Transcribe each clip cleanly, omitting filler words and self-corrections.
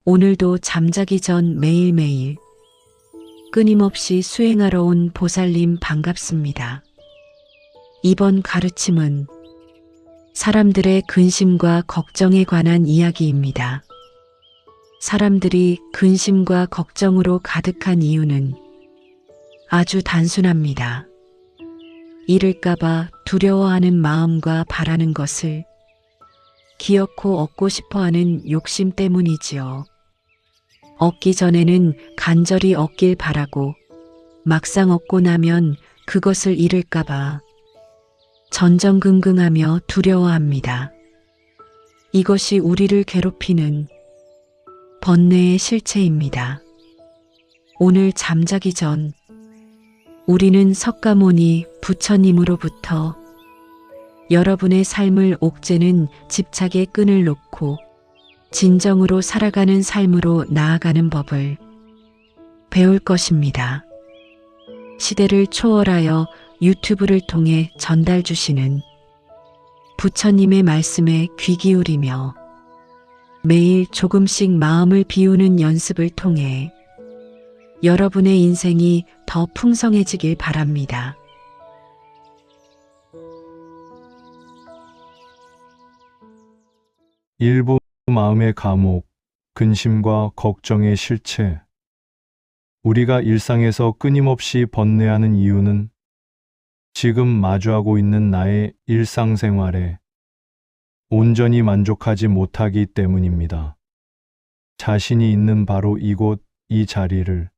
오늘도 잠자기 전 매일매일 끊임없이 수행하러 온 보살님 반갑습니다. 이번 가르침은 사람들의 근심과 걱정에 관한 이야기입니다. 사람들이 근심과 걱정으로 가득한 이유는 아주 단순합니다. 잃을까봐 두려워하는 마음과 바라는 것을 기어코 얻고 싶어하는 욕심 때문이지요. 얻기 전에는 간절히 얻길 바라고 막상 얻고 나면 그것을 잃을까봐 전전긍긍하며 두려워합니다. 이것이 우리를 괴롭히는 번뇌의 실체입니다. 오늘 잠자기 전 우리는 석가모니 부처님으로부터 여러분의 삶을 옥죄는 집착의 끈을 놓고 진정으로 살아가는 삶으로 나아가는 법을 배울 것입니다. 시대를 초월하여 유튜브를 통해 전달 주시는 부처님의 말씀에 귀 기울이며 매일 조금씩 마음을 비우는 연습을 통해 여러분의 인생이 더 풍성해지길 바랍니다. 일부 마음의 감옥, 근심과 걱정의 실체. 우리가 일상에서 끊임없이 번뇌하는 이유는 지금 마주하고 있는 나의 일상생활에 온전히 만족하지 못하기 때문입니다. 자신이 있는 바로 이곳, 이 자리를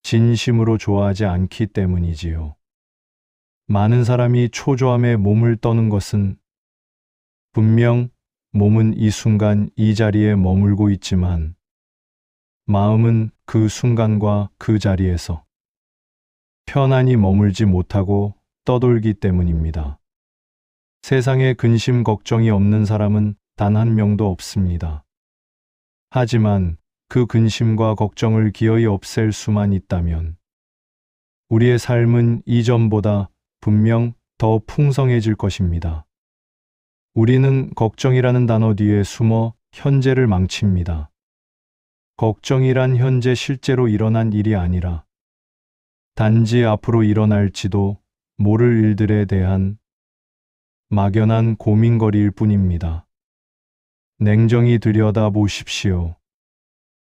진심으로 좋아하지 않기 때문이지요. 많은 사람이 초조함에 몸을 떠는 것은 분명 몸은 이 순간 이 자리에 머물고 있지만 마음은 그 순간과 그 자리에서 편안히 머물지 못하고 떠돌기 때문입니다. 세상에 근심 걱정이 없는 사람은 단 한 명도 없습니다. 하지만 그 근심과 걱정을 기어이 없앨 수만 있다면 우리의 삶은 이전보다 분명 더 풍성해질 것입니다. 우리는 걱정이라는 단어 뒤에 숨어 현재를 망칩니다. 걱정이란 현재 실제로 일어난 일이 아니라 단지 앞으로 일어날지도 모를 일들에 대한 막연한 고민거리일 뿐입니다. 냉정히 들여다보십시오.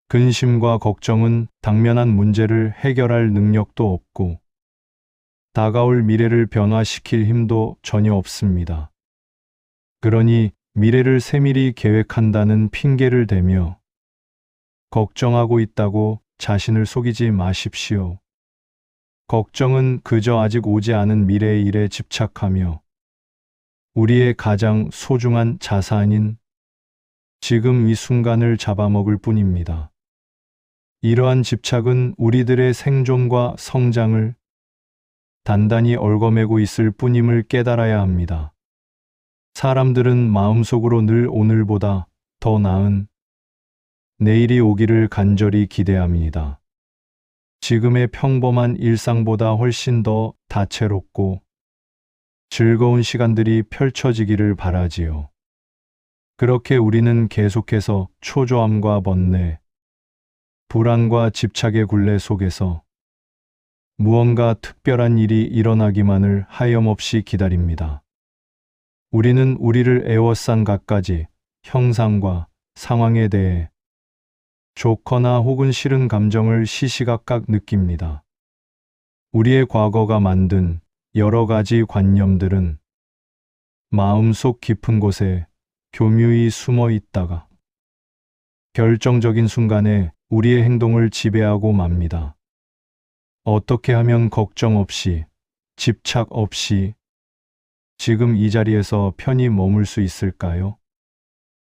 근심과 걱정은 당면한 문제를 해결할 능력도 없고 다가올 미래를 변화시킬 힘도 전혀 없습니다. 그러니 미래를 세밀히 계획한다는 핑계를 대며 걱정하고 있다고 자신을 속이지 마십시오. 걱정은 그저 아직 오지 않은 미래의 일에 집착하며 우리의 가장 소중한 자산인 지금 이 순간을 잡아먹을 뿐입니다. 이러한 집착은 우리들의 생존과 성장을 단단히 얽어매고 있을 뿐임을 깨달아야 합니다. 사람들은 마음속으로 늘 오늘보다 더 나은 내일이 오기를 간절히 기대합니다. 지금의 평범한 일상보다 훨씬 더 다채롭고 즐거운 시간들이 펼쳐지기를 바라지요. 그렇게 우리는 계속해서 초조함과 번뇌, 불안과 집착의 굴레 속에서 무언가 특별한 일이 일어나기만을 하염없이 기다립니다. 우리는 우리를 에워싼 갖가지 형상과 상황에 대해 좋거나 혹은 싫은 감정을 시시각각 느낍니다. 우리의 과거가 만든 여러 가지 관념들은 마음속 깊은 곳에 교묘히 숨어 있다가 결정적인 순간에 우리의 행동을 지배하고 맙니다. 어떻게 하면 걱정 없이, 집착 없이 지금 이 자리에서 편히 머물 수 있을까요?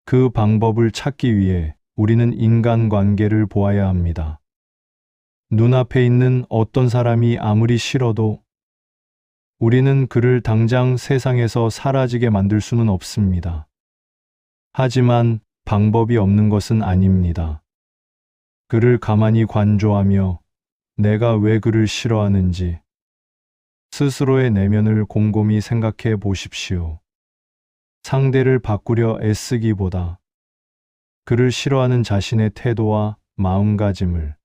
그 방법을 찾기 위해 우리는 인간관계를 보아야 합니다. 눈앞에 있는 어떤 사람이 아무리 싫어도 우리는 그를 당장 세상에서 사라지게 만들 수는 없습니다. 하지만 방법이 없는 것은 아닙니다. 그를 가만히 관조하며 내가 왜 그를 싫어하는지 스스로의 내면을 곰곰이 생각해 보십시오. 상대를 바꾸려 애쓰기보다 그를 싫어하는 자신의 태도와 마음가짐을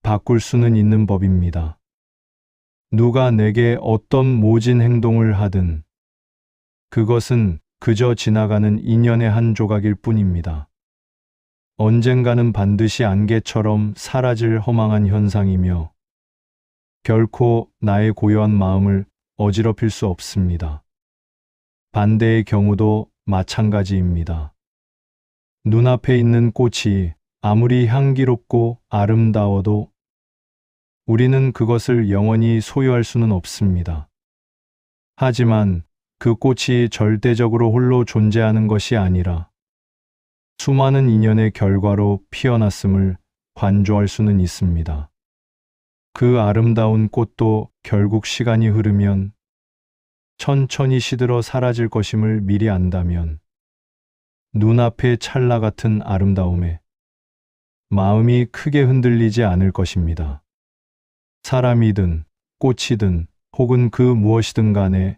바꿀 수는 있는 법입니다. 누가 내게 어떤 모진 행동을 하든 그것은 그저 지나가는 인연의 한 조각일 뿐입니다. 언젠가는 반드시 안개처럼 사라질 허망한 현상이며 결코 나의 고요한 마음을 어지럽힐 수 없습니다. 반대의 경우도 마찬가지입니다. 눈앞에 있는 꽃이 아무리 향기롭고 아름다워도 우리는 그것을 영원히 소유할 수는 없습니다. 하지만 그 꽃이 절대적으로 홀로 존재하는 것이 아니라 수많은 인연의 결과로 피어났음을 관조할 수는 있습니다. 그 아름다운 꽃도 결국 시간이 흐르면 천천히 시들어 사라질 것임을 미리 안다면 눈앞의 찰나 같은 아름다움에 마음이 크게 흔들리지 않을 것입니다. 사람이든 꽃이든 혹은 그 무엇이든 간에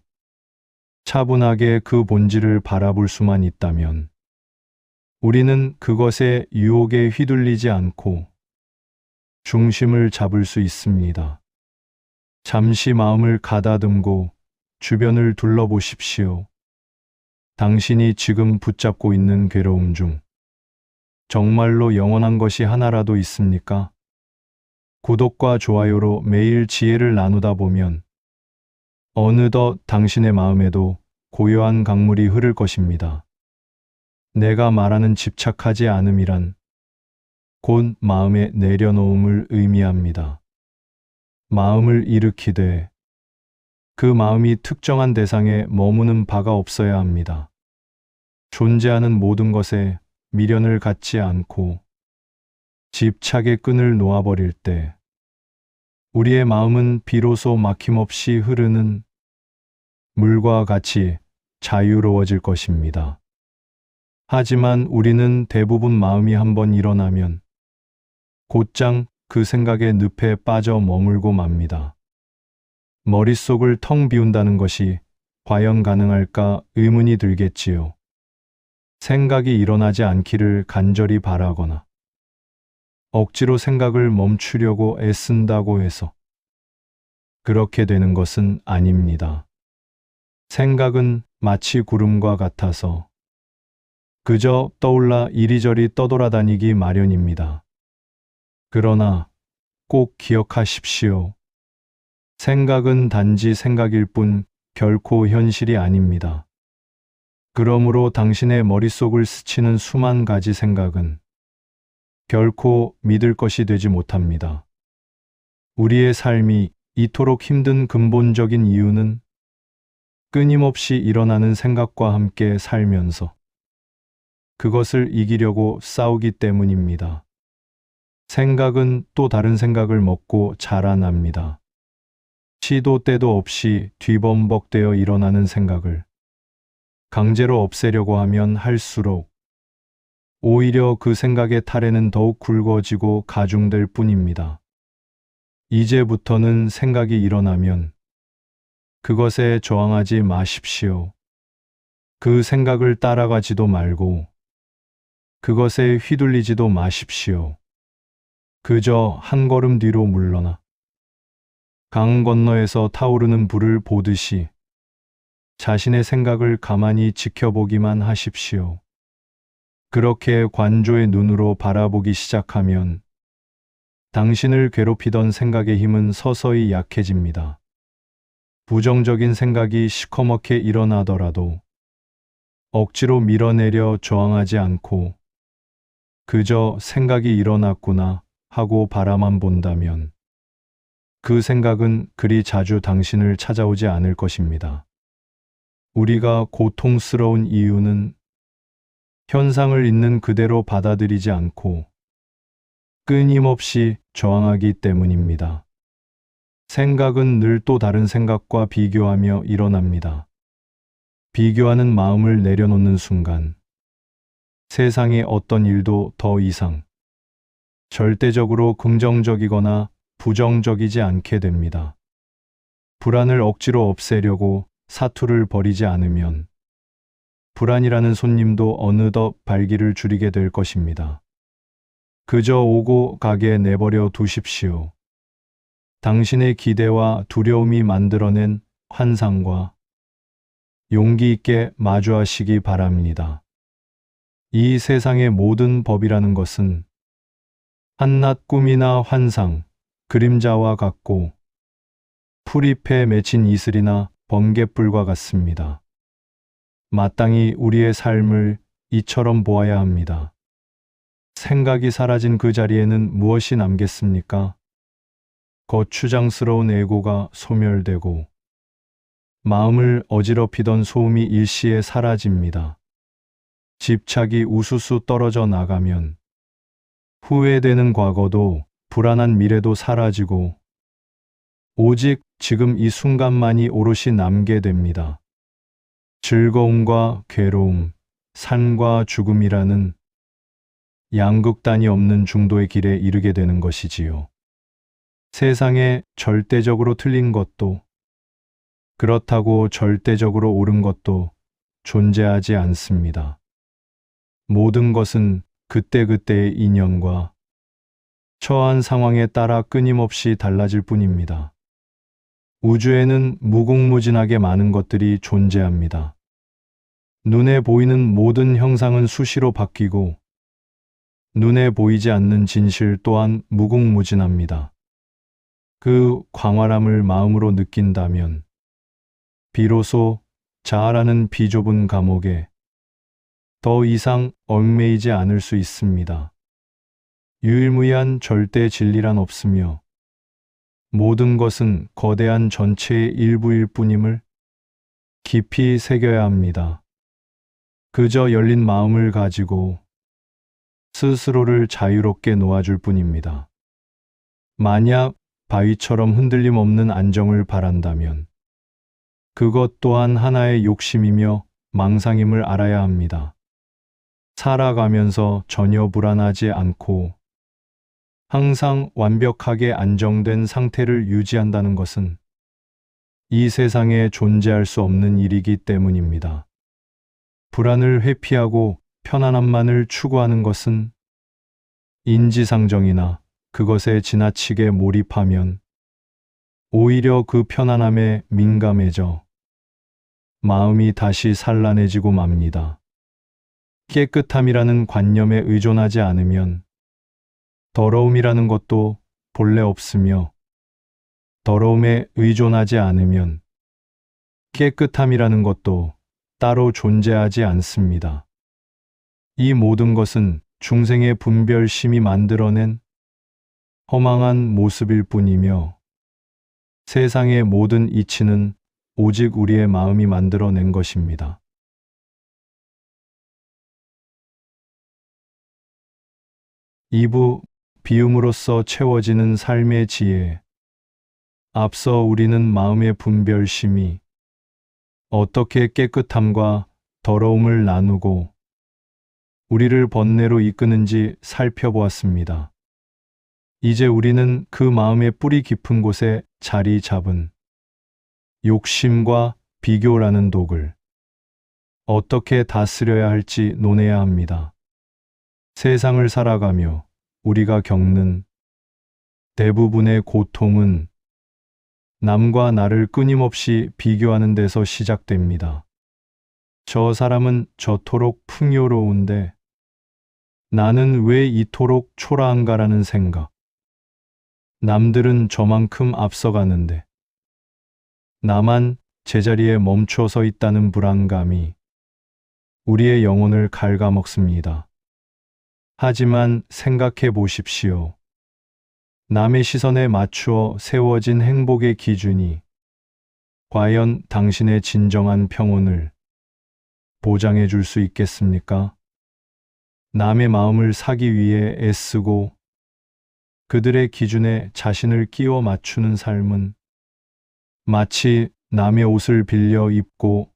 차분하게 그 본질을 바라볼 수만 있다면 우리는 그것의 유혹에 휘둘리지 않고 중심을 잡을 수 있습니다. 잠시 마음을 가다듬고 주변을 둘러보십시오. 당신이 지금 붙잡고 있는 괴로움 중 정말로 영원한 것이 하나라도 있습니까? 구독과 좋아요로 매일 지혜를 나누다 보면 어느덧 당신의 마음에도 고요한 강물이 흐를 것입니다. 내가 말하는 집착하지 않음이란 곧 마음의 내려놓음을 의미합니다. 마음을 일으키되 그 마음이 특정한 대상에 머무는 바가 없어야 합니다. 존재하는 모든 것에 미련을 갖지 않고 집착의 끈을 놓아버릴 때 우리의 마음은 비로소 막힘없이 흐르는 물과 같이 자유로워질 것입니다. 하지만 우리는 대부분 마음이 한번 일어나면 곧장 그 생각의 늪에 빠져 머물고 맙니다. 머릿속을 텅 비운다는 것이 과연 가능할까 의문이 들겠지요. 생각이 일어나지 않기를 간절히 바라거나 억지로 생각을 멈추려고 애쓴다고 해서 그렇게 되는 것은 아닙니다. 생각은 마치 구름과 같아서 그저 떠올라 이리저리 떠돌아다니기 마련입니다. 그러나 꼭 기억하십시오. 생각은 단지 생각일 뿐 결코 현실이 아닙니다. 그러므로 당신의 머릿속을 스치는 수만 가지 생각은 결코 믿을 것이 되지 못합니다. 우리의 삶이 이토록 힘든 근본적인 이유는 끊임없이 일어나는 생각과 함께 살면서 그것을 이기려고 싸우기 때문입니다. 생각은 또 다른 생각을 먹고 자라납니다. 시도 때도 없이 뒤범벅되어 일어나는 생각을 강제로 없애려고 하면 할수록 오히려 그 생각의 탈에는 더욱 굵어지고 가중될 뿐입니다. 이제부터는 생각이 일어나면 그것에 저항하지 마십시오. 그 생각을 따라가지도 말고 그것에 휘둘리지도 마십시오. 그저 한 걸음 뒤로 물러나 강 건너에서 타오르는 불을 보듯이 자신의 생각을 가만히 지켜보기만 하십시오. 그렇게 관조의 눈으로 바라보기 시작하면 당신을 괴롭히던 생각의 힘은 서서히 약해집니다. 부정적인 생각이 시커멓게 일어나더라도 억지로 밀어내려 저항하지 않고 그저 생각이 일어났구나 하고 바라만 본다면 그 생각은 그리 자주 당신을 찾아오지 않을 것입니다. 우리가 고통스러운 이유는 현상을 있는 그대로 받아들이지 않고 끊임없이 저항하기 때문입니다. 생각은 늘 또 다른 생각과 비교하며 일어납니다. 비교하는 마음을 내려놓는 순간 세상의 어떤 일도 더 이상 절대적으로 긍정적이거나 부정적이지 않게 됩니다. 불안을 억지로 없애려고 사투를 벌이지 않으면 불안이라는 손님도 어느덧 발길을 줄이게 될 것입니다. 그저 오고 가게 내버려 두십시오. 당신의 기대와 두려움이 만들어낸 환상과 용기 있게 마주하시기 바랍니다. 이 세상의 모든 법이라는 것은 한낱 꿈이나 환상, 그림자와 같고 풀잎에 맺힌 이슬이나 번갯불과 같습니다. 마땅히 우리의 삶을 이처럼 보아야 합니다. 생각이 사라진 그 자리에는 무엇이 남겠습니까? 거추장스러운 애고가 소멸되고 마음을 어지럽히던 소음이 일시에 사라집니다. 집착이 우수수 떨어져 나가면 후회되는 과거도 불안한 미래도 사라지고 오직 지금 이 순간만이 오롯이 남게 됩니다. 즐거움과 괴로움, 산과 죽음이라는 양극단이 없는 중도의 길에 이르게 되는 것이지요. 세상에 절대적으로 틀린 것도 그렇다고 절대적으로 옳은 것도 존재하지 않습니다. 모든 것은 그때그때의 인연과 처한 상황에 따라 끊임없이 달라질 뿐입니다. 우주에는 무궁무진하게 많은 것들이 존재합니다. 눈에 보이는 모든 형상은 수시로 바뀌고 눈에 보이지 않는 진실 또한 무궁무진합니다. 그 광활함을 마음으로 느낀다면 비로소 자아라는 비좁은 감옥에 더 이상 얽매이지 않을 수 있습니다. 유일무이한 절대 진리란 없으며 모든 것은 거대한 전체의 일부일 뿐임을 깊이 새겨야 합니다. 그저 열린 마음을 가지고 스스로를 자유롭게 놓아줄 뿐입니다. 만약 바위처럼 흔들림 없는 안정을 바란다면 그것 또한 하나의 욕심이며 망상임을 알아야 합니다. 살아가면서 전혀 불안하지 않고 항상 완벽하게 안정된 상태를 유지한다는 것은 이 세상에 존재할 수 없는 일이기 때문입니다. 불안을 회피하고 편안함만을 추구하는 것은 인지상정이나 그것에 지나치게 몰입하면 오히려 그 편안함에 민감해져 마음이 다시 산란해지고 맙니다. 깨끗함이라는 관념에 의존하지 않으면 더러움이라는 것도 본래 없으며 더러움에 의존하지 않으면 깨끗함이라는 것도 따로 존재하지 않습니다. 이 모든 것은 중생의 분별심이 만들어낸 허망한 모습일 뿐이며 세상의 모든 이치는 오직 우리의 마음이 만들어낸 것입니다. 2부 비움으로써 채워지는 삶의 지혜. 앞서 우리는 마음의 분별심이 어떻게 깨끗함과 더러움을 나누고 우리를 번뇌로 이끄는지 살펴보았습니다. 이제 우리는 그 마음의 뿌리 깊은 곳에 자리 잡은 욕심과 비교라는 독을 어떻게 다스려야 할지 논해야 합니다. 세상을 살아가며 우리가 겪는 대부분의 고통은 남과 나를 끊임없이 비교하는 데서 시작됩니다. 저 사람은 저토록 풍요로운데 나는 왜 이토록 초라한가라는 생각. 남들은 저만큼 앞서가는데 나만 제자리에 멈춰 서 있다는 불안감이 우리의 영혼을 갉아먹습니다. 하지만 생각해 보십시오. 남의 시선에 맞추어 세워진 행복의 기준이 과연 당신의 진정한 평온을 보장해 줄 수 있겠습니까? 남의 마음을 사기 위해 애쓰고 그들의 기준에 자신을 끼워 맞추는 삶은 마치 남의 옷을 빌려 입고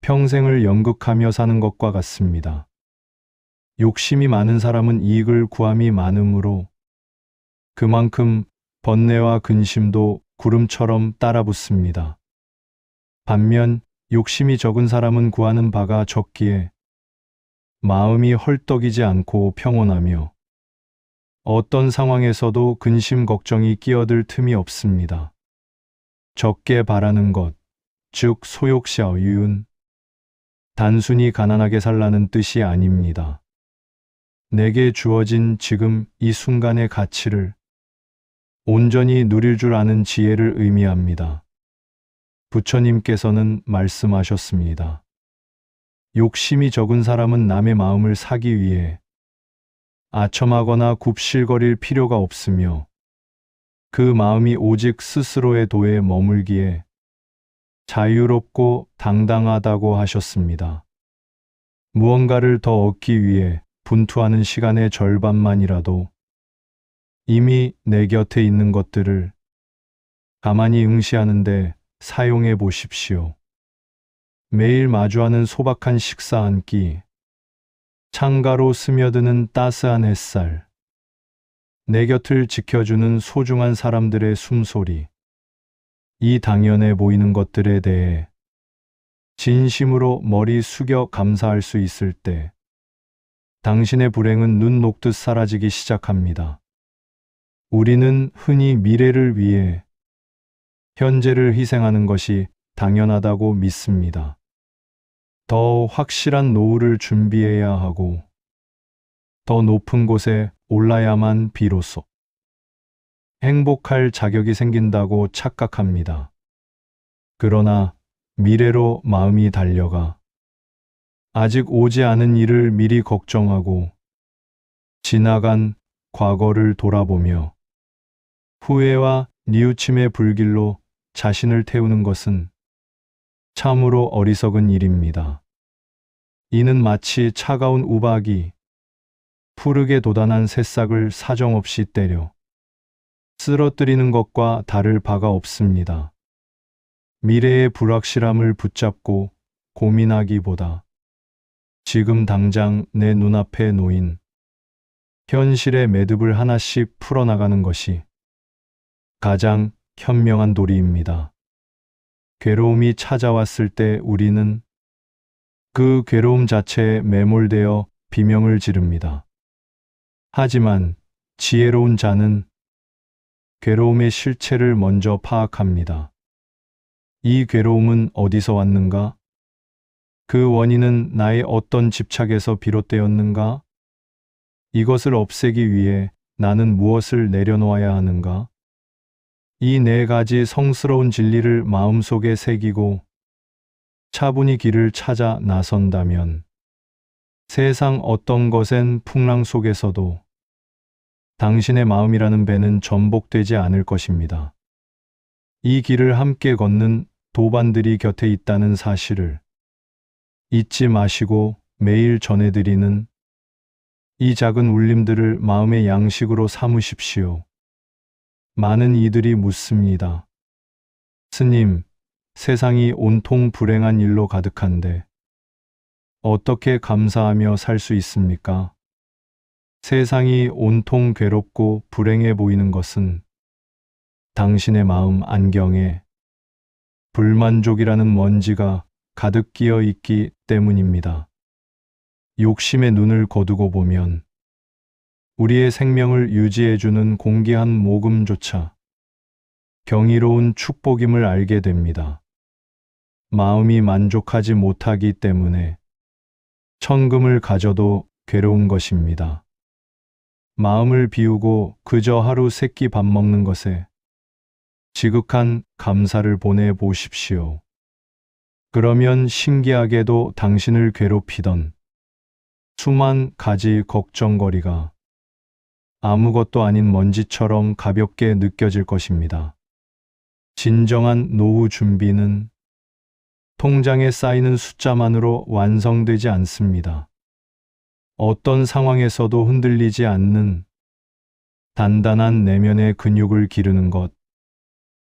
평생을 연극하며 사는 것과 같습니다. 욕심이 많은 사람은 이익을 구함이 많으므로 그만큼 번뇌와 근심도 구름처럼 따라붙습니다. 반면 욕심이 적은 사람은 구하는 바가 적기에 마음이 헐떡이지 않고 평온하며 어떤 상황에서도 근심 걱정이 끼어들 틈이 없습니다. 적게 바라는 것, 즉 소욕샤유윤, 단순히 가난하게 살라는 뜻이 아닙니다. 내게 주어진 지금 이 순간의 가치를 온전히 누릴 줄 아는 지혜를 의미합니다. 부처님께서는 말씀하셨습니다. 욕심이 적은 사람은 남의 마음을 사기 위해 아첨하거나 굽실거릴 필요가 없으며 그 마음이 오직 스스로의 도에 머물기에 자유롭고 당당하다고 하셨습니다. 무언가를 더 얻기 위해 분투하는 시간의 절반만이라도 이미 내 곁에 있는 것들을 가만히 응시하는데 사용해 보십시오. 매일 마주하는 소박한 식사 한 끼, 창가로 스며드는 따스한 햇살, 내 곁을 지켜주는 소중한 사람들의 숨소리, 이 당연해 보이는 것들에 대해 진심으로 머리 숙여 감사할 수 있을 때 당신의 불행은 눈 녹듯 사라지기 시작합니다. 우리는 흔히 미래를 위해 현재를 희생하는 것이 당연하다고 믿습니다. 더 확실한 노후를 준비해야 하고 더 높은 곳에 올라야만 비로소 행복할 자격이 생긴다고 착각합니다. 그러나 미래로 마음이 달려가 아직 오지 않은 일을 미리 걱정하고 지나간 과거를 돌아보며 후회와 뉘우침의 불길로 자신을 태우는 것은 참으로 어리석은 일입니다. 이는 마치 차가운 우박이 푸르게 돋아난 새싹을 사정없이 때려 쓰러뜨리는 것과 다를 바가 없습니다. 미래의 불확실함을 붙잡고 고민하기보다 지금 당장 내 눈앞에 놓인 현실의 매듭을 하나씩 풀어나가는 것이 가장 현명한 도리입니다. 괴로움이 찾아왔을 때 우리는 그 괴로움 자체에 매몰되어 비명을 지릅니다. 하지만 지혜로운 자는 괴로움의 실체를 먼저 파악합니다. 이 괴로움은 어디서 왔는가? 그 원인은 나의 어떤 집착에서 비롯되었는가? 이것을 없애기 위해 나는 무엇을 내려놓아야 하는가? 이 네 가지 성스러운 진리를 마음속에 새기고 차분히 길을 찾아 나선다면 세상 어떤 것엔 풍랑 속에서도 당신의 마음이라는 배는 전복되지 않을 것입니다. 이 길을 함께 걷는 도반들이 곁에 있다는 사실을 잊지 마시고 매일 전해드리는 이 작은 울림들을 마음의 양식으로 삼으십시오. 많은 이들이 묻습니다. 스님, 세상이 온통 불행한 일로 가득한데 어떻게 감사하며 살 수 있습니까? 세상이 온통 괴롭고 불행해 보이는 것은 당신의 마음 안경에 불만족이라는 먼지가 가득 끼어 있기 때문입니다. 욕심의 눈을 거두고 보면 우리의 생명을 유지해주는 공기한 모금조차 경이로운 축복임을 알게 됩니다. 마음이 만족하지 못하기 때문에 천금을 가져도 괴로운 것입니다. 마음을 비우고 그저 하루 세끼 밥 먹는 것에 지극한 감사를 보내 보십시오. 그러면 신기하게도 당신을 괴롭히던 수만 가지 걱정거리가 아무것도 아닌 먼지처럼 가볍게 느껴질 것입니다. 진정한 노후 준비는 통장에 쌓이는 숫자만으로 완성되지 않습니다. 어떤 상황에서도 흔들리지 않는 단단한 내면의 근육을 기르는 것,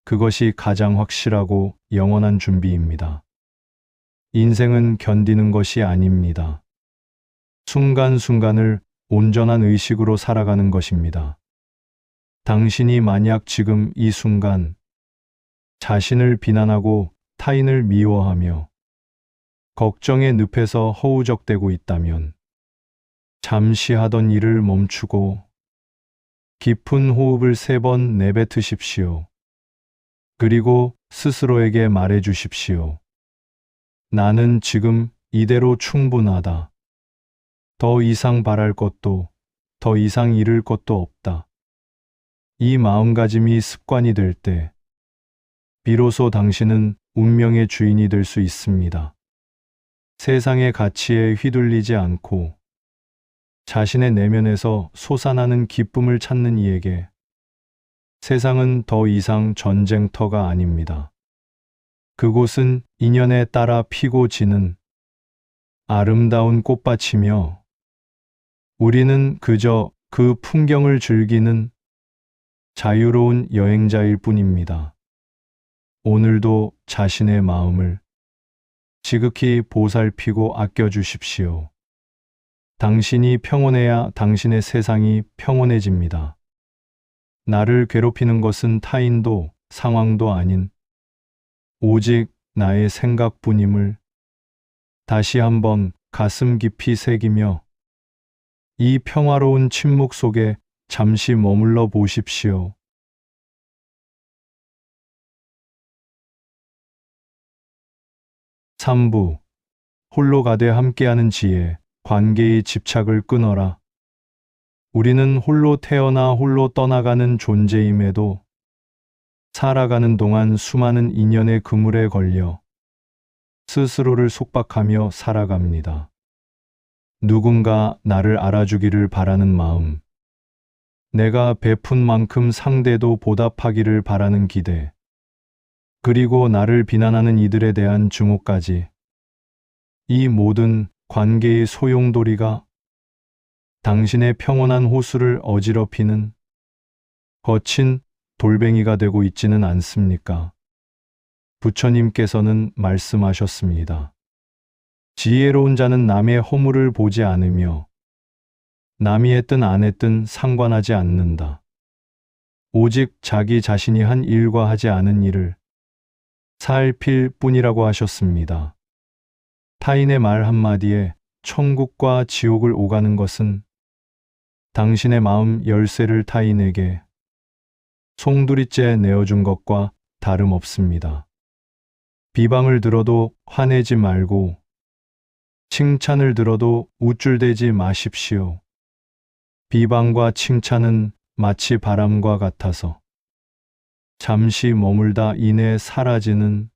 그것이 가장 확실하고 영원한 준비입니다. 인생은 견디는 것이 아닙니다. 순간순간을 온전한 의식으로 살아가는 것입니다. 당신이 만약 지금 이 순간 자신을 비난하고 타인을 미워하며 걱정의 늪에서 허우적대고 있다면 잠시 하던 일을 멈추고 깊은 호흡을 3번 내뱉으십시오. 그리고 스스로에게 말해 주십시오. 나는 지금 이대로 충분하다. 더 이상 바랄 것도, 더 이상 잃을 것도 없다. 이 마음가짐이 습관이 될 때, 비로소 당신은 운명의 주인이 될 수 있습니다. 세상의 가치에 휘둘리지 않고 자신의 내면에서 솟아나는 기쁨을 찾는 이에게 세상은 더 이상 전쟁터가 아닙니다. 그곳은 인연에 따라 피고 지는 아름다운 꽃밭이며 우리는 그저 그 풍경을 즐기는 자유로운 여행자일 뿐입니다. 오늘도 자신의 마음을 지극히 보살피고 아껴주십시오. 당신이 평온해야 당신의 세상이 평온해집니다. 나를 괴롭히는 것은 타인도 상황도 아닌 오직 나의 생각뿐임을 다시 한번 가슴 깊이 새기며 이 평화로운 침묵 속에 잠시 머물러 보십시오. (3부) 홀로 가되 함께하는 지혜, 관계의 집착을 끊어라. 우리는 홀로 태어나 홀로 떠나가는 존재임에도 살아가는 동안 수많은 인연의 그물에 걸려 스스로를 속박하며 살아갑니다. 누군가 나를 알아주기를 바라는 마음, 내가 베푼 만큼 상대도 보답하기를 바라는 기대, 그리고 나를 비난하는 이들에 대한 증오까지, 이 모든 관계의 소용돌이가 당신의 평온한 호수를 어지럽히는 거친 돌뱅이가 되고 있지는 않습니까? 부처님께서는 말씀하셨습니다. 지혜로운 자는 남의 허물을 보지 않으며 남이 했든 안 했든 상관하지 않는다. 오직 자기 자신이 한 일과 하지 않은 일을 살필 뿐이라고 하셨습니다. 타인의 말 한마디에 천국과 지옥을 오가는 것은 당신의 마음 열쇠를 타인에게 송두리째 내어준 것과 다름없습니다. 비방을 들어도 화내지 말고 칭찬을 들어도 우쭐대지 마십시오. 비방과 칭찬은 마치 바람과 같아서 잠시 머물다 이내 사라지는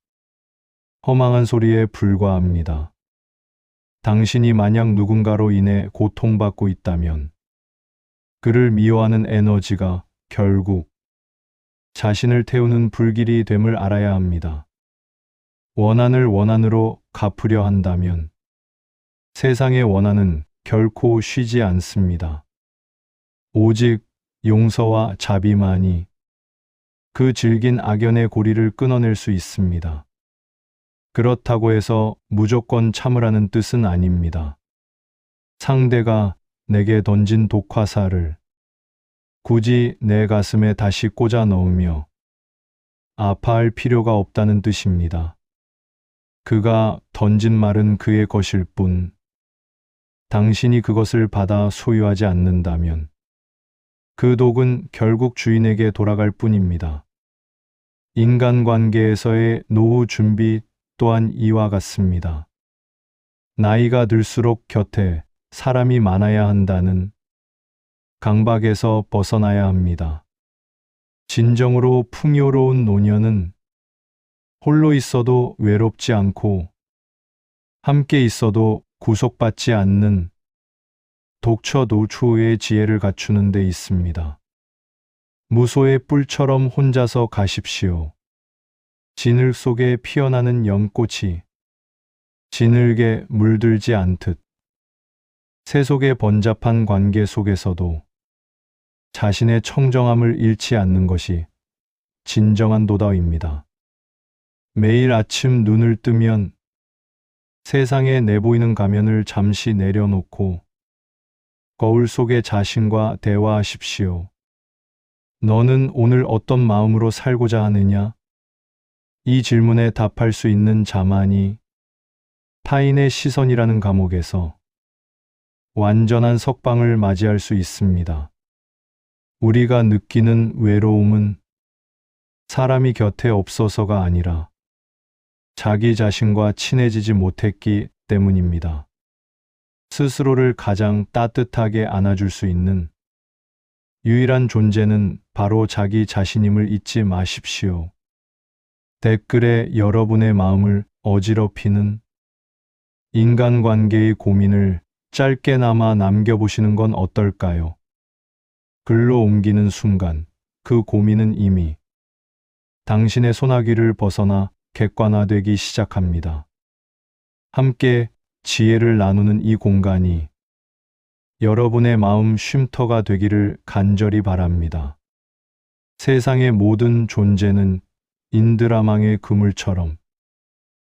허망한 소리에 불과합니다. 당신이 만약 누군가로 인해 고통받고 있다면 그를 미워하는 에너지가 결국 자신을 태우는 불길이 됨을 알아야 합니다. 원한을 원한으로 갚으려 한다면 세상의 원한은 결코 쉬지 않습니다. 오직 용서와 자비만이 그 질긴 악연의 고리를 끊어낼 수 있습니다. 그렇다고 해서 무조건 참으라는 뜻은 아닙니다. 상대가 내게 던진 독화살을 굳이 내 가슴에 다시 꽂아 넣으며 아파할 필요가 없다는 뜻입니다. 그가 던진 말은 그의 것일 뿐, 당신이 그것을 받아 소유하지 않는다면 그 독은 결국 주인에게 돌아갈 뿐입니다. 인간관계에서의 노후 준비 또한 이와 같습니다. 나이가 들수록 곁에 사람이 많아야 한다는 강박에서 벗어나야 합니다. 진정으로 풍요로운 노년은 홀로 있어도 외롭지 않고 함께 있어도 구속받지 않는 독처 노초의 지혜를 갖추는 데 있습니다. 무소의 뿔처럼 혼자서 가십시오. 진흙 속에 피어나는 연꽃이 진흙에 물들지 않듯 세속의 번잡한 관계 속에서도 자신의 청정함을 잃지 않는 것이 진정한 도다입니다. 매일 아침 눈을 뜨면 세상에 내보이는 가면을 잠시 내려놓고 거울 속의 자신과 대화하십시오. 너는 오늘 어떤 마음으로 살고자 하느냐? 이 질문에 답할 수 있는 자만이 타인의 시선이라는 감옥에서 완전한 석방을 맞이할 수 있습니다. 우리가 느끼는 외로움은 사람이 곁에 없어서가 아니라 자기 자신과 친해지지 못했기 때문입니다. 스스로를 가장 따뜻하게 안아줄 수 있는 유일한 존재는 바로 자기 자신임을 잊지 마십시오. 댓글에 여러분의 마음을 어지럽히는 인간관계의 고민을 짧게나마 남겨보시는 건 어떨까요? 글로 옮기는 순간 그 고민은 이미 당신의 소나기를 벗어나 객관화되기 시작합니다. 함께 지혜를 나누는 이 공간이 여러분의 마음 쉼터가 되기를 간절히 바랍니다. 세상의 모든 존재는 인드라망의 그물처럼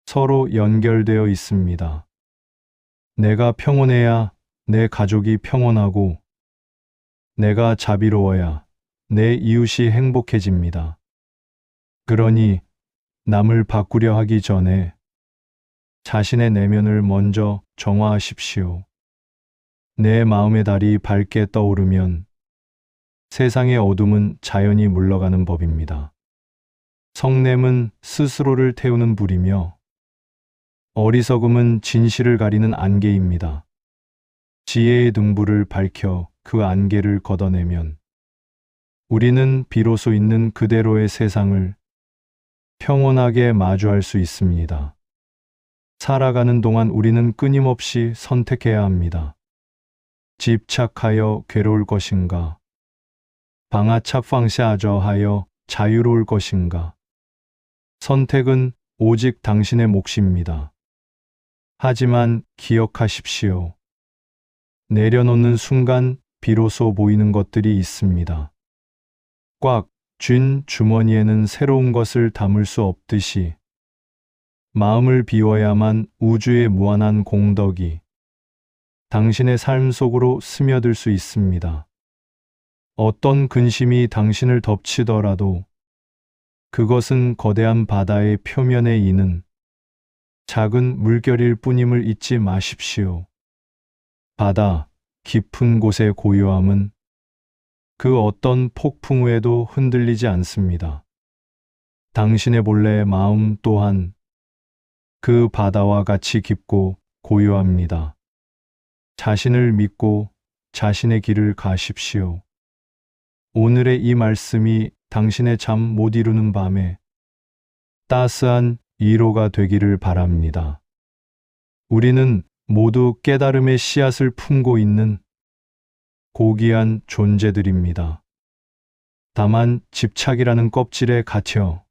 서로 연결되어 있습니다. 내가 평온해야 내 가족이 평온하고 내가 자비로워야 내 이웃이 행복해집니다. 그러니 남을 바꾸려 하기 전에 자신의 내면을 먼저 정화하십시오. 내 마음의 달이 밝게 떠오르면 세상의 어둠은 자연히 물러가는 법입니다. 성냄은 스스로를 태우는 불이며 어리석음은 진실을 가리는 안개입니다. 지혜의 등불을 밝혀 그 안개를 걷어내면 우리는 비로소 있는 그대로의 세상을 평온하게 마주할 수 있습니다. 살아가는 동안 우리는 끊임없이 선택해야 합니다. 집착하여 괴로울 것인가? 방아차팡샤저하여 자유로울 것인가? 선택은 오직 당신의 몫입니다. 하지만 기억하십시오. 내려놓는 순간 비로소 보이는 것들이 있습니다. 꽉 쥔 주머니에는 새로운 것을 담을 수 없듯이 마음을 비워야만 우주의 무한한 공덕이 당신의 삶 속으로 스며들 수 있습니다. 어떤 근심이 당신을 덮치더라도 그것은 거대한 바다의 표면에 있는 작은 물결일 뿐임을 잊지 마십시오. 바다 깊은 곳의 고요함은 그 어떤 폭풍 후에도 흔들리지 않습니다. 당신의 본래의 마음 또한 그 바다와 같이 깊고 고요합니다. 자신을 믿고 자신의 길을 가십시오. 오늘의 이 말씀이 당신의 잠 못 이루는 밤에 따스한 위로가 되기를 바랍니다. 우리는 모두 깨달음의 씨앗을 품고 있는 고귀한 존재들입니다. 다만 집착이라는 껍질에 갇혀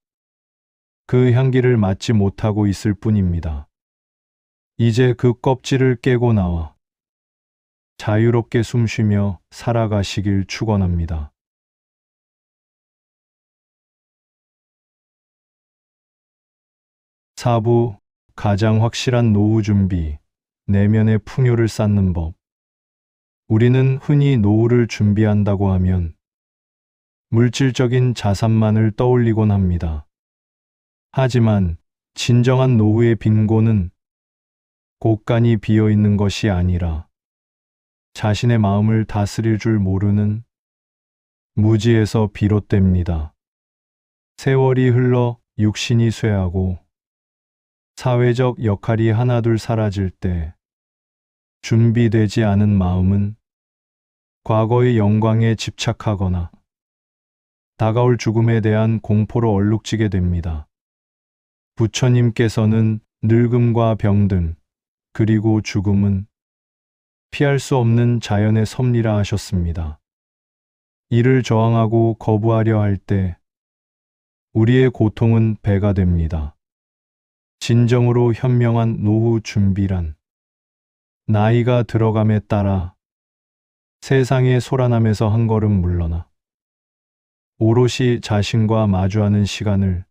그 향기를 맡지 못하고 있을 뿐입니다. 이제 그 껍질을 깨고 나와 자유롭게 숨쉬며 살아가시길 축원합니다. 사부, 가장 확실한 노후 준비, 내면의 풍요를 쌓는 법. 우리는 흔히 노후를 준비한다고 하면 물질적인 자산만을 떠올리곤 합니다. 하지만 진정한 노후의 빈곤은 곳간이 비어 있는 것이 아니라 자신의 마음을 다스릴 줄 모르는 무지에서 비롯됩니다. 세월이 흘러 육신이 쇠하고 사회적 역할이 하나둘 사라질 때 준비되지 않은 마음은 과거의 영광에 집착하거나 다가올 죽음에 대한 공포로 얼룩지게 됩니다. 부처님께서는 늙음과 병든 그리고 죽음은 피할 수 없는 자연의 섭리라 하셨습니다. 이를 저항하고 거부하려 할 때 우리의 고통은 배가 됩니다. 진정으로 현명한 노후 준비란 나이가 들어감에 따라 세상의 소란함에서 한 걸음 물러나 오롯이 자신과 마주하는 시간을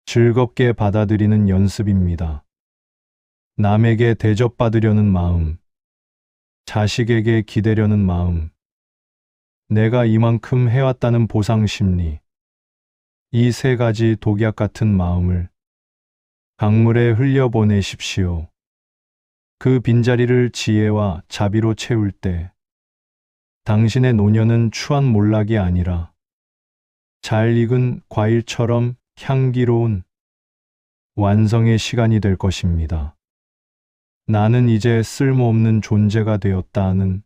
즐겁게 받아들이는 연습입니다. 남에게 대접받으려는 마음, 자식에게 기대려는 마음, 내가 이만큼 해왔다는 보상 심리, 이 세 가지 독약 같은 마음을 강물에 흘려보내십시오. 그 빈자리를 지혜와 자비로 채울 때 당신의 노년은 추한 몰락이 아니라 잘 익은 과일처럼 향기로운 완성의 시간이 될 것입니다. 나는 이제 쓸모없는 존재가 되었다 하는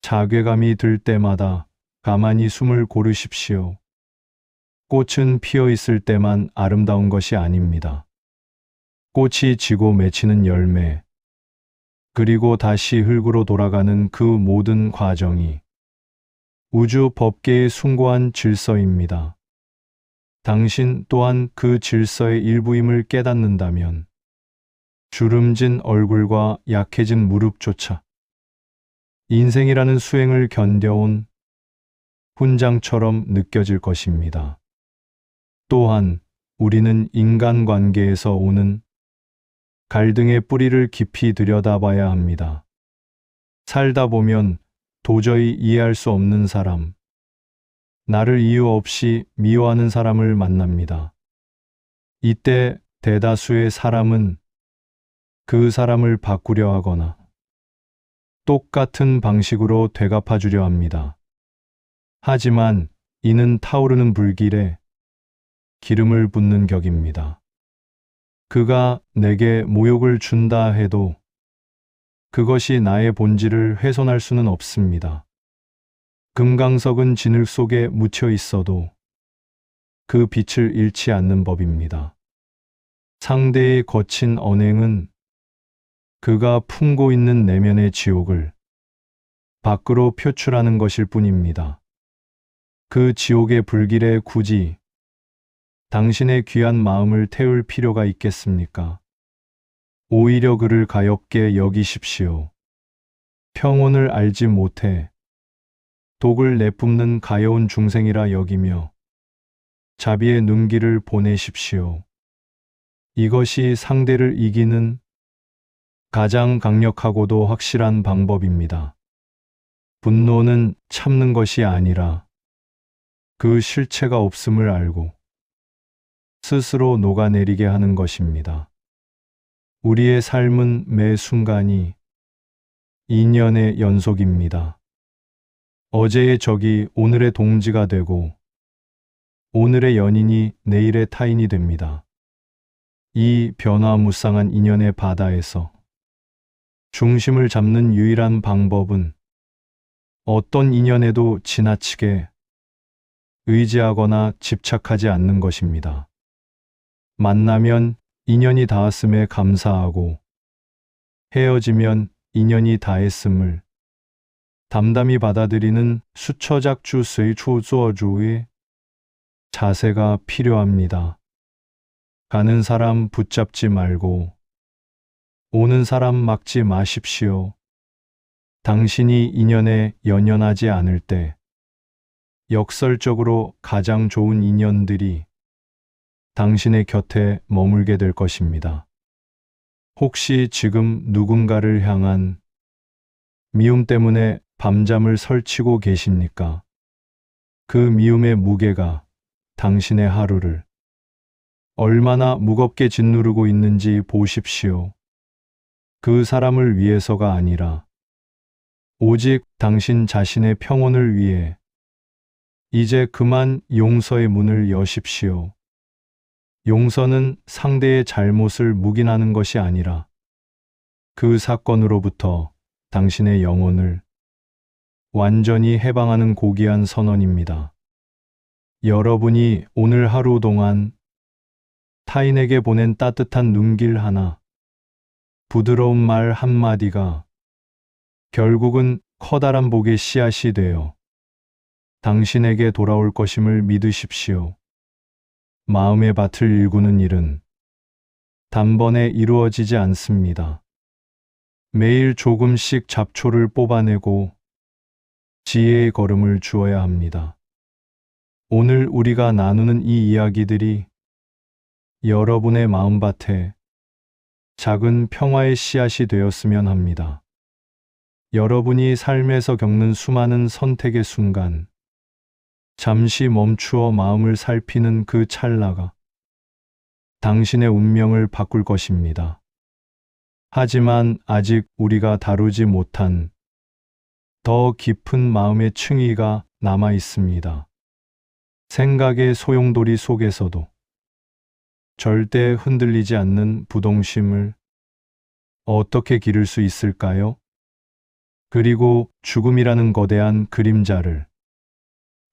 자괴감이 들 때마다 가만히 숨을 고르십시오. 꽃은 피어 있을 때만 아름다운 것이 아닙니다. 꽃이 지고 맺히는 열매, 그리고 다시 흙으로 돌아가는 그 모든 과정이 우주 법계의 숭고한 질서입니다. 당신 또한 그 질서의 일부임을 깨닫는다면 주름진 얼굴과 약해진 무릎조차 인생이라는 수행을 견뎌온 훈장처럼 느껴질 것입니다. 또한 우리는 인간관계에서 오는 갈등의 뿌리를 깊이 들여다봐야 합니다. 살다 보면 도저히 이해할 수 없는 사람, 나를 이유 없이 미워하는 사람을 만납니다. 이때 대다수의 사람은 그 사람을 바꾸려 하거나 똑같은 방식으로 되갚아주려 합니다. 하지만 이는 타오르는 불길에 기름을 붓는 격입니다. 그가 내게 모욕을 준다 해도 그것이 나의 본질을 훼손할 수는 없습니다. 금강석은 진흙 속에 묻혀 있어도 그 빛을 잃지 않는 법입니다. 상대의 거친 언행은 그가 품고 있는 내면의 지옥을 밖으로 표출하는 것일 뿐입니다. 그 지옥의 불길에 굳이 당신의 귀한 마음을 태울 필요가 있겠습니까? 오히려 그를 가엾게 여기십시오. 평온을 알지 못해 독을 내뿜는 가여운 중생이라 여기며 자비의 눈길을 보내십시오. 이것이 상대를 이기는 가장 강력하고도 확실한 방법입니다. 분노는 참는 것이 아니라 그 실체가 없음을 알고 스스로 녹아내리게 하는 것입니다. 우리의 삶은 매 순간이 인연의 연속입니다. 어제의 적이 오늘의 동지가 되고 오늘의 연인이 내일의 타인이 됩니다. 이 변화무쌍한 인연의 바다에서 중심을 잡는 유일한 방법은 어떤 인연에도 지나치게 의지하거나 집착하지 않는 것입니다. 만나면 인연이 닿았음에 감사하고 헤어지면 인연이 닿았음을 담담히 받아들이는 수처작주의 초조주의 자세가 필요합니다. 가는 사람 붙잡지 말고 오는 사람 막지 마십시오. 당신이 인연에 연연하지 않을 때 역설적으로 가장 좋은 인연들이 당신의 곁에 머물게 될 것입니다. 혹시 지금 누군가를 향한 미움 때문에 밤잠을 설치고 계십니까? 그 미움의 무게가 당신의 하루를 얼마나 무겁게 짓누르고 있는지 보십시오. 그 사람을 위해서가 아니라 오직 당신 자신의 평온을 위해 이제 그만 용서의 문을 여십시오. 용서는 상대의 잘못을 묵인하는 것이 아니라 그 사건으로부터 당신의 영혼을 완전히 해방하는 고귀한 선언입니다. 여러분이 오늘 하루 동안 타인에게 보낸 따뜻한 눈길 하나, 부드러운 말 한마디가 결국은 커다란 복의 씨앗이 되어 당신에게 돌아올 것임을 믿으십시오. 마음의 밭을 일구는 일은 단번에 이루어지지 않습니다. 매일 조금씩 잡초를 뽑아내고 지혜의 걸음을 주어야 합니다. 오늘 우리가 나누는 이 이야기들이 여러분의 마음밭에 작은 평화의 씨앗이 되었으면 합니다. 여러분이 삶에서 겪는 수많은 선택의 순간, 잠시 멈추어 마음을 살피는 그 찰나가 당신의 운명을 바꿀 것입니다. 하지만 아직 우리가 다루지 못한 더 깊은 마음의 층위가 남아 있습니다. 생각의 소용돌이 속에서도 절대 흔들리지 않는 부동심을 어떻게 기를 수 있을까요? 그리고 죽음이라는 거대한 그림자를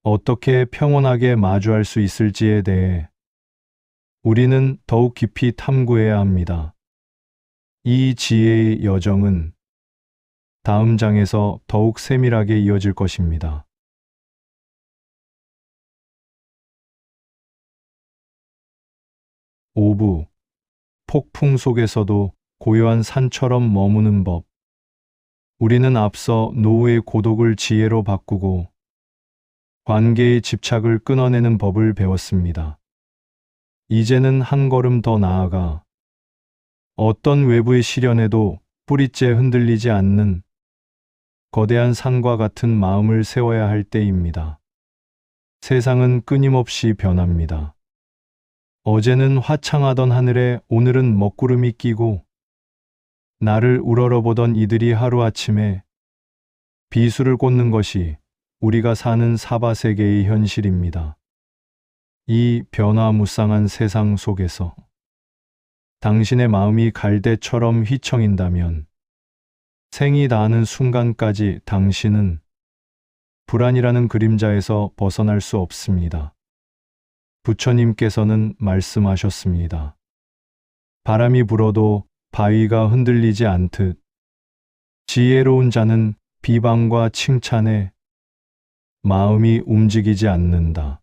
어떻게 평온하게 마주할 수 있을지에 대해 우리는 더욱 깊이 탐구해야 합니다. 이 지혜의 여정은 다음 장에서 더욱 세밀하게 이어질 것입니다. 5부 폭풍 속에서도 고요한 산처럼 머무는 법. 우리는 앞서 노후의 고독을 지혜로 바꾸고 관계의 집착을 끊어내는 법을 배웠습니다. 이제는 한 걸음 더 나아가 어떤 외부의 시련에도 뿌리째 흔들리지 않는 거대한 산과 같은 마음을 세워야 할 때입니다. 세상은 끊임없이 변합니다. 어제는 화창하던 하늘에 오늘은 먹구름이 끼고 나를 우러러보던 이들이 하루아침에 비수를 꽂는 것이 우리가 사는 사바세계의 현실입니다. 이 변화무쌍한 세상 속에서 당신의 마음이 갈대처럼 휘청인다면 생이 다하는 순간까지 당신은 불안이라는 그림자에서 벗어날 수 없습니다. 부처님께서는 말씀하셨습니다. 바람이 불어도 바위가 흔들리지 않듯 지혜로운 자는 비방과 칭찬에 마음이 움직이지 않는다.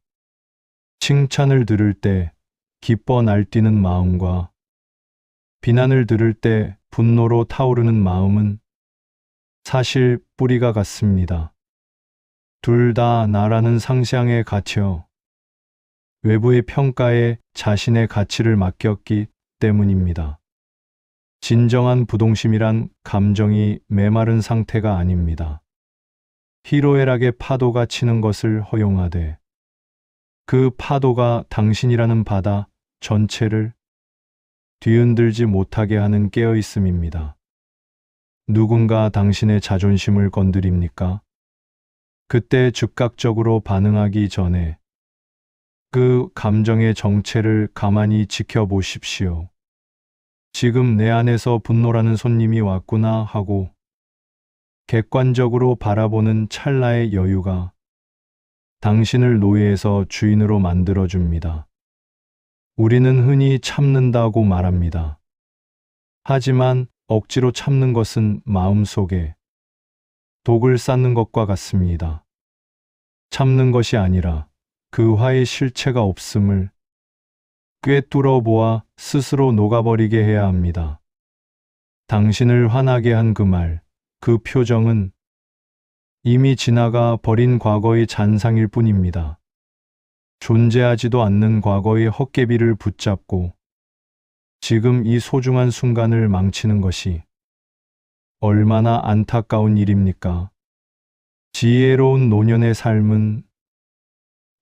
칭찬을 들을 때 기뻐 날뛰는 마음과 비난을 들을 때 분노로 타오르는 마음은 사실 뿌리가 같습니다. 둘 다 나라는 상상에 갇혀 외부의 평가에 자신의 가치를 맡겼기 때문입니다. 진정한 부동심이란 감정이 메마른 상태가 아닙니다. 희로애락의 파도가 치는 것을 허용하되 그 파도가 당신이라는 바다 전체를 뒤흔들지 못하게 하는 깨어있음입니다. 누군가 당신의 자존심을 건드립니까? 그때 즉각적으로 반응하기 전에 그 감정의 정체를 가만히 지켜보십시오. 지금 내 안에서 분노라는 손님이 왔구나 하고 객관적으로 바라보는 찰나의 여유가 당신을 노예에서 주인으로 만들어줍니다. 우리는 흔히 참는다고 말합니다. 하지만 억지로 참는 것은 마음속에 독을 쌓는 것과 같습니다. 참는 것이 아니라 그 화의 실체가 없음을 꿰뚫어 보아 스스로 녹아버리게 해야 합니다. 당신을 화나게 한 그 말, 그 표정은 이미 지나가 버린 과거의 잔상일 뿐입니다. 존재하지도 않는 과거의 헛개비를 붙잡고 지금 이 소중한 순간을 망치는 것이 얼마나 안타까운 일입니까? 지혜로운 노년의 삶은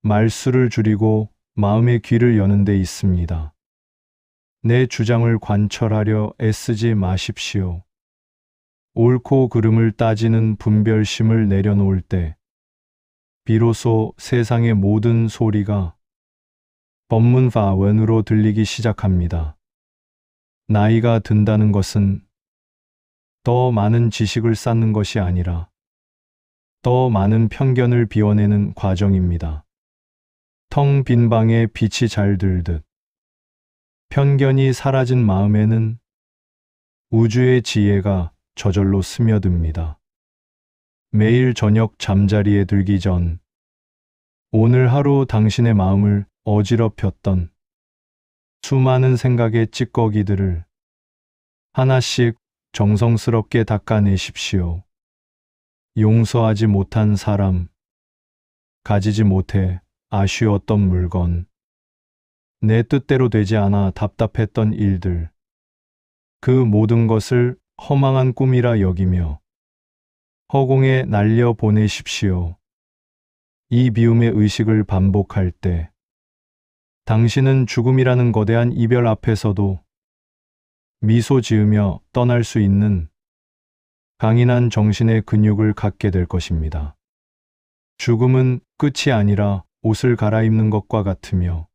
말수를 줄이고 마음의 귀를 여는 데 있습니다. 내 주장을 관철하려 애쓰지 마십시오. 옳고 그름을 따지는 분별심을 내려놓을 때 비로소 세상의 모든 소리가 법문파원으로 들리기 시작합니다. 나이가 든다는 것은 더 많은 지식을 쌓는 것이 아니라 더 많은 편견을 비워내는 과정입니다. 텅 빈 방에 빛이 잘 들듯 편견이 사라진 마음에는 우주의 지혜가 저절로 스며듭니다. 매일 저녁 잠자리에 들기 전 오늘 하루 당신의 마음을 어지럽혔던 수많은 생각의 찌꺼기들을 하나씩 정성스럽게 닦아내십시오. 용서하지 못한 사람, 가지지 못해 아쉬웠던 물건, 내 뜻대로 되지 않아 답답했던 일들, 그 모든 것을 허망한 꿈이라 여기며 허공에 날려 보내십시오. 이 비움의 의식을 반복할 때 당신은 죽음이라는 거대한 이별 앞에서도 미소 지으며 떠날 수 있는 강인한 정신의 근육을 갖게 될 것입니다. 죽음은 끝이 아니라 옷을 갈아입는 것과 같으며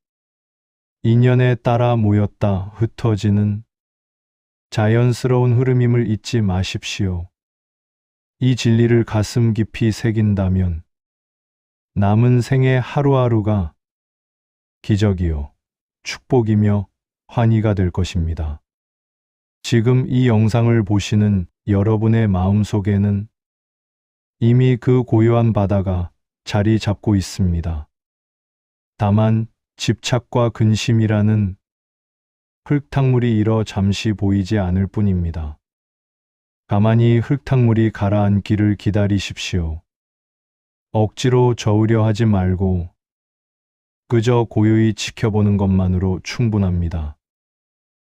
인연에 따라 모였다 흩어지는 자연스러운 흐름임을 잊지 마십시오. 이 진리를 가슴 깊이 새긴다면 남은 생의 하루하루가 기적이요, 축복이며 환희가 될 것입니다. 지금 이 영상을 보시는 여러분의 마음속에는 이미 그 고요한 바다가 자리 잡고 있습니다. 다만 집착과 근심이라는 흙탕물이 일어 잠시 보이지 않을 뿐입니다. 가만히 흙탕물이 가라앉기를 기다리십시오. 억지로 저으려 하지 말고 그저 고요히 지켜보는 것만으로 충분합니다.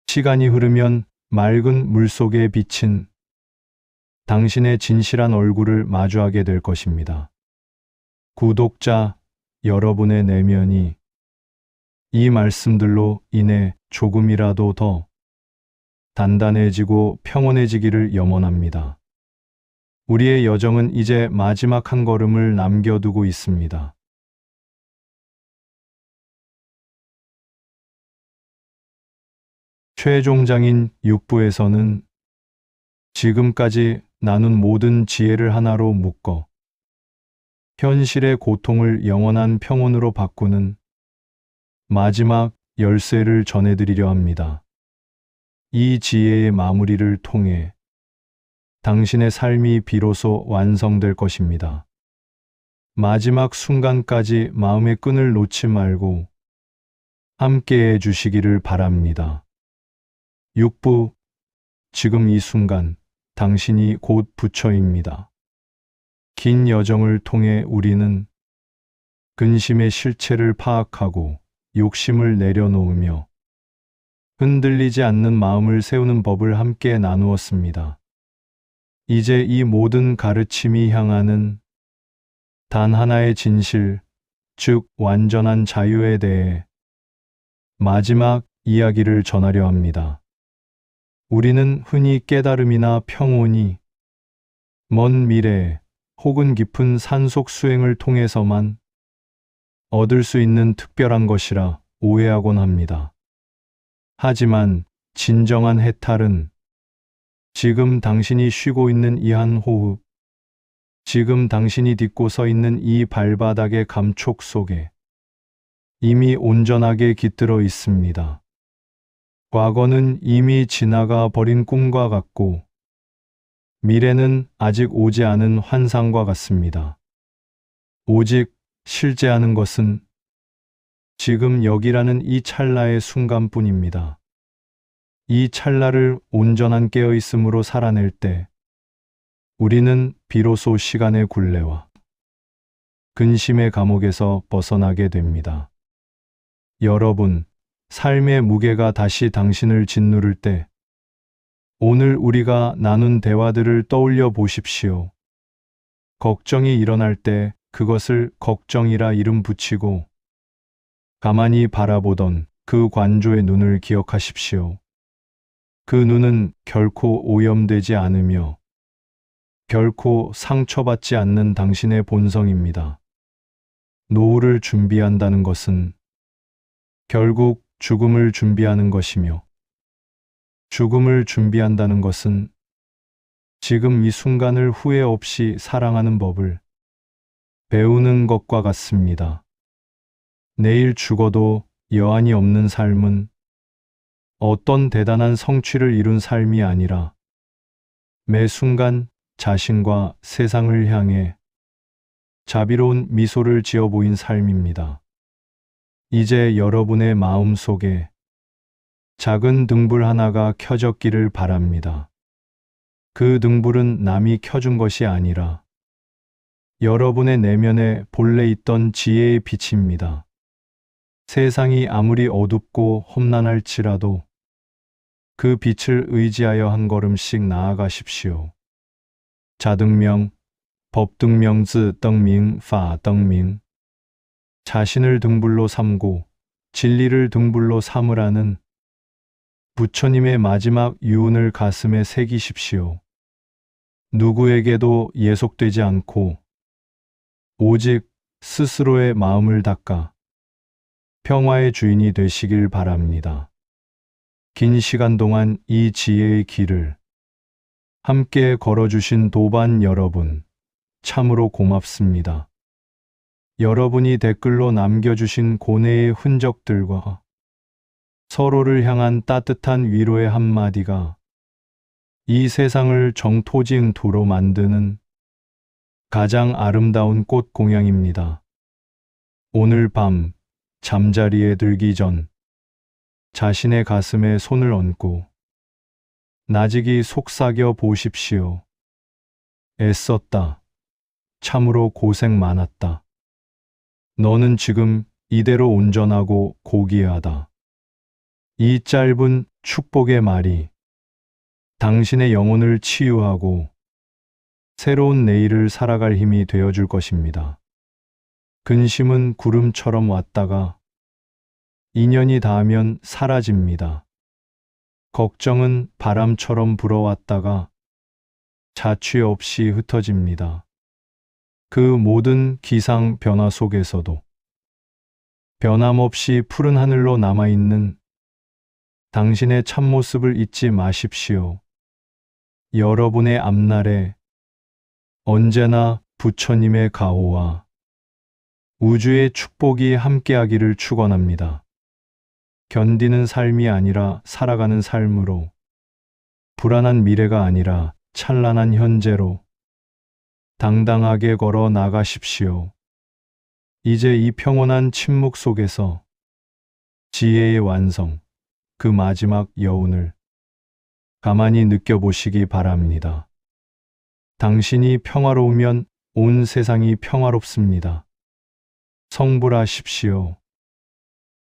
시간이 흐르면 맑은 물속에 비친 당신의 진실한 얼굴을 마주하게 될 것입니다. 구독자 여러분의 내면이 이 말씀들로 인해 조금이라도 더 단단해지고 평온해지기를 염원합니다. 우리의 여정은 이제 마지막 한 걸음을 남겨두고 있습니다. 최종장인 6부에서는 지금까지 나눈 모든 지혜를 하나로 묶어 현실의 고통을 영원한 평온으로 바꾸는 마지막 열쇠를 전해드리려 합니다. 이 지혜의 마무리를 통해 당신의 삶이 비로소 완성될 것입니다. 마지막 순간까지 마음의 끈을 놓지 말고 함께해 주시기를 바랍니다. 6부, 지금 이 순간 당신이 곧 부처입니다. 긴 여정을 통해 우리는 근심의 실체를 파악하고 욕심을 내려놓으며 흔들리지 않는 마음을 세우는 법을 함께 나누었습니다. 이제 이 모든 가르침이 향하는 단 하나의 진실, 즉 완전한 자유에 대해 마지막 이야기를 전하려 합니다. 우리는 흔히 깨달음이나 평온이 먼 미래 혹은 깊은 산속 수행을 통해서만 얻을 수 있는 특별한 것이라 오해하곤 합니다. 하지만 진정한 해탈은 지금 당신이 쉬고 있는 이 한 호흡, 지금 당신이 딛고 서 있는 이 발바닥의 감촉 속에 이미 온전하게 깃들어 있습니다. 과거는 이미 지나가 버린 꿈과 같고 미래는 아직 오지 않은 환상과 같습니다. 오직 실제하는 것은 지금 여기라는 이 찰나의 순간뿐입니다. 이 찰나를 온전한 깨어있음으로 살아낼 때 우리는 비로소 시간의 굴레와 근심의 감옥에서 벗어나게 됩니다. 여러분, 삶의 무게가 다시 당신을 짓누를 때 오늘 우리가 나눈 대화들을 떠올려 보십시오. 걱정이 일어날 때 그것을 걱정이라 이름 붙이고 가만히 바라보던 그 관조의 눈을 기억하십시오. 그 눈은 결코 오염되지 않으며 결코 상처받지 않는 당신의 본성입니다. 노후를 준비한다는 것은 결국 죽음을 준비하는 것이며 죽음을 준비한다는 것은 지금 이 순간을 후회 없이 사랑하는 법을 배우는 것과 같습니다. 내일 죽어도 여한이 없는 삶은 어떤 대단한 성취를 이룬 삶이 아니라 매 순간 자신과 세상을 향해 자비로운 미소를 지어 보인 삶입니다. 이제 여러분의 마음 속에 작은 등불 하나가 켜졌기를 바랍니다. 그 등불은 남이 켜준 것이 아니라 여러분의 내면에 본래 있던 지혜의 빛입니다. 세상이 아무리 어둡고 험난할지라도 그 빛을 의지하여 한 걸음씩 나아가십시오. 자등명, 법등명즈 떡밍, 파 떡밍. 자신을 등불로 삼고 진리를 등불로 삼으라는 부처님의 마지막 유언을 가슴에 새기십시오. 누구에게도 예속되지 않고 오직 스스로의 마음을 닦아 평화의 주인이 되시길 바랍니다. 긴 시간 동안 이 지혜의 길을 함께 걸어주신 도반 여러분, 참으로 고맙습니다. 여러분이 댓글로 남겨주신 고뇌의 흔적들과 서로를 향한 따뜻한 위로의 한마디가 이 세상을 정토지응토로 만드는 가장 아름다운 꽃 공양입니다. 오늘 밤 잠자리에 들기 전 자신의 가슴에 손을 얹고 나직이 속삭여 보십시오. 애썼다. 참으로 고생 많았다. 너는 지금 이대로 온전하고 고귀하다. 이 짧은 축복의 말이 당신의 영혼을 치유하고 새로운 내일을 살아갈 힘이 되어줄 것입니다. 근심은 구름처럼 왔다가 인연이 닿으면 사라집니다. 걱정은 바람처럼 불어왔다가 자취 없이 흩어집니다. 그 모든 기상 변화 속에서도 변함없이 푸른 하늘로 남아있는 당신의 참모습을 잊지 마십시오. 여러분의 앞날에 언제나 부처님의 가호와 우주의 축복이 함께하기를 축원합니다. 견디는 삶이 아니라 살아가는 삶으로, 불안한 미래가 아니라 찬란한 현재로 당당하게 걸어 나가십시오. 이제 이 평온한 침묵 속에서 지혜의 완성, 그 마지막 여운을 가만히 느껴보시기 바랍니다. 당신이 평화로우면 온 세상이 평화롭습니다. 성불하십시오.